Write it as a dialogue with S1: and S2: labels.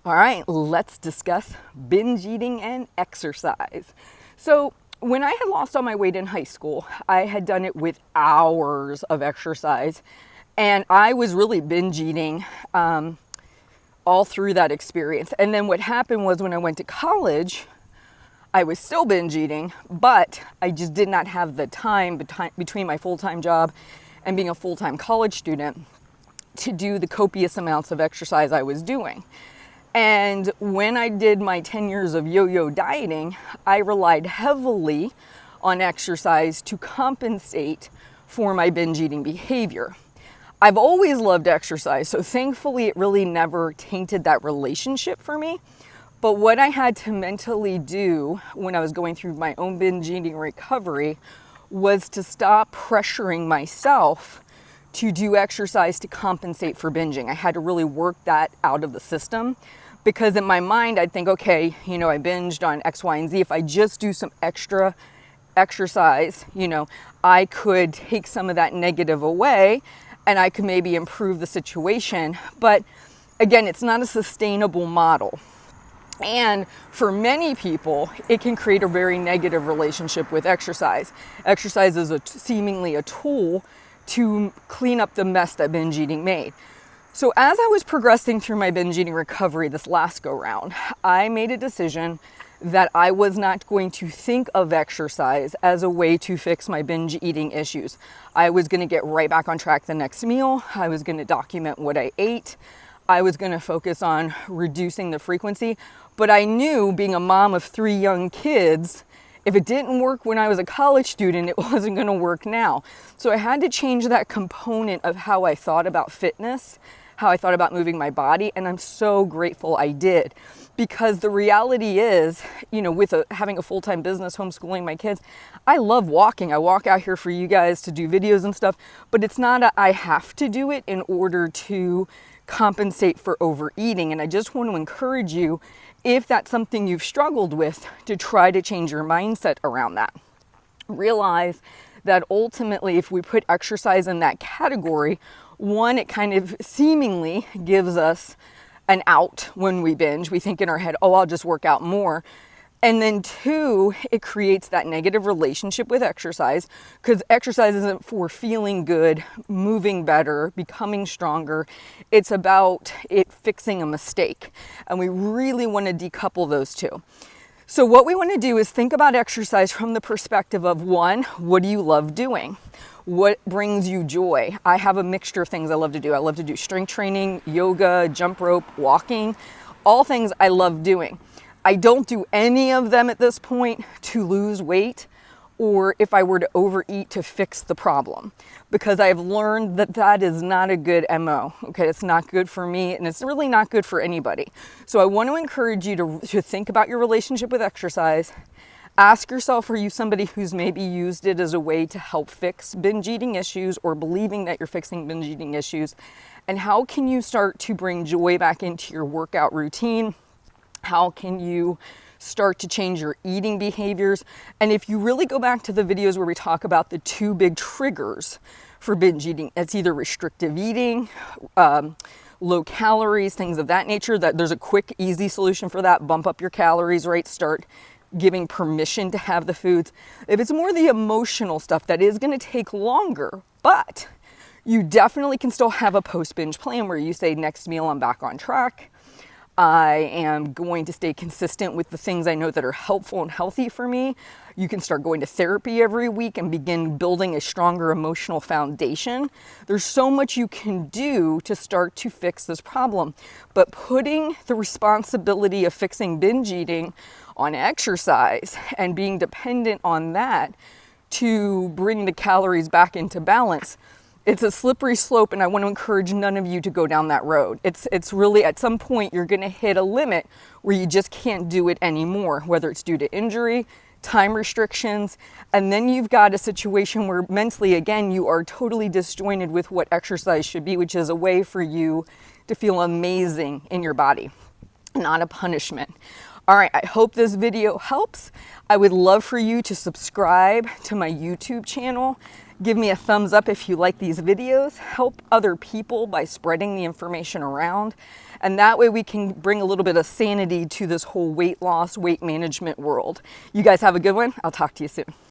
S1: All right, let's discuss binge eating and exercise. So, when I had lost all my weight in high school, I had done it with hours of exercise, and I was really binge eating all through that experience. And then what happened was when I went to college, I was still binge eating, but I just did not have the time between my full-time job and being a full-time college student to do the copious amounts of exercise I was doing. And when I did my 10 years of yo-yo dieting, I relied heavily on exercise to compensate for my binge eating behavior. I've always loved exercise, so thankfully it really never tainted that relationship for me. But what I had to mentally do when I was going through my own binge eating recovery was to stop pressuring myself to do exercise to compensate for binging. I had to really work that out of the system, because in my mind I'd think, okay, I binged on X, Y, and Z. If I just do some extra exercise, I could take some of that negative away and I could maybe improve the situation. But again, it's not a sustainable model. And for many people, it can create a very negative relationship with exercise. Exercise is seemingly a tool to clean up the mess that binge eating made. So as I was progressing through my binge eating recovery this last go round, I made a decision that I was not going to think of exercise as a way to fix my binge eating issues. I was going to get right back on track the next meal. I was going to document what I ate. I was going to focus on reducing the frequency. But I knew, being a mom of 3 young kids, if it didn't work when I was a college student, it wasn't going to work now. So I had to change that component of how I thought about fitness, how I thought about moving my body, and I'm so grateful I did. Because the reality is, with having a full-time business, homeschooling my kids, I love walking. I walk out here for you guys to do videos and stuff, but it's not I have to do it in order to compensate for overeating. And I just want to encourage you, if that's something you've struggled with, to try to change your mindset around that. Realize that ultimately, if we put exercise in that category, one, it kind of seemingly gives us an out when we binge. We think in our head, oh, I'll just work out more. And then 2, it creates that negative relationship with exercise, because exercise isn't for feeling good, moving better, becoming stronger. It's about it fixing a mistake. And we really want to decouple those two. So what we want to do is think about exercise from the perspective of, 1, what do you love doing? What brings you joy? I have a mixture of things I love to do. I love to do strength training, yoga, jump rope, walking, all things I love doing. I don't do any of them at this point to lose weight, or if I were to overeat to fix the problem, because I've learned that that is not a good MO. Okay, it's not good for me, and it's really not good for anybody. So I want to encourage you to think about your relationship with exercise. Ask yourself, are you somebody who's maybe used it as a way to help fix binge eating issues, or believing that you're fixing binge eating issues? And how can you start to bring joy back into your workout routine? How can you start to change your eating behaviors? And if you really go back to the videos where we talk about the 2 big triggers for binge eating, it's either restrictive eating, low calories, things of that nature. That there's a quick, easy solution for that. Bump up your calories, right? Start giving permission to have the foods. If it's more the emotional stuff, that is going to take longer, but you definitely can still have a post-binge plan where you say, next meal, I'm back on track. I am going to stay consistent with the things I know that are helpful and healthy for me. You can start going to therapy every week and begin building a stronger emotional foundation. There's so much you can do to start to fix this problem. But putting the responsibility of fixing binge eating on exercise and being dependent on that to bring the calories back into balance, it's a slippery slope, and I want to encourage none of you to go down that road. It's really, at some point, you're going to hit a limit where you just can't do it anymore, whether it's due to injury, time restrictions, and then you've got a situation where mentally, again, you are totally disjointed with what exercise should be, which is a way for you to feel amazing in your body, not a punishment. All right, I hope this video helps. I would love for you to subscribe to my YouTube channel. Give me a thumbs up if you like these videos. Help other people by spreading the information around. And that way we can bring a little bit of sanity to this whole weight loss, weight management world. You guys have a good one. I'll talk to you soon.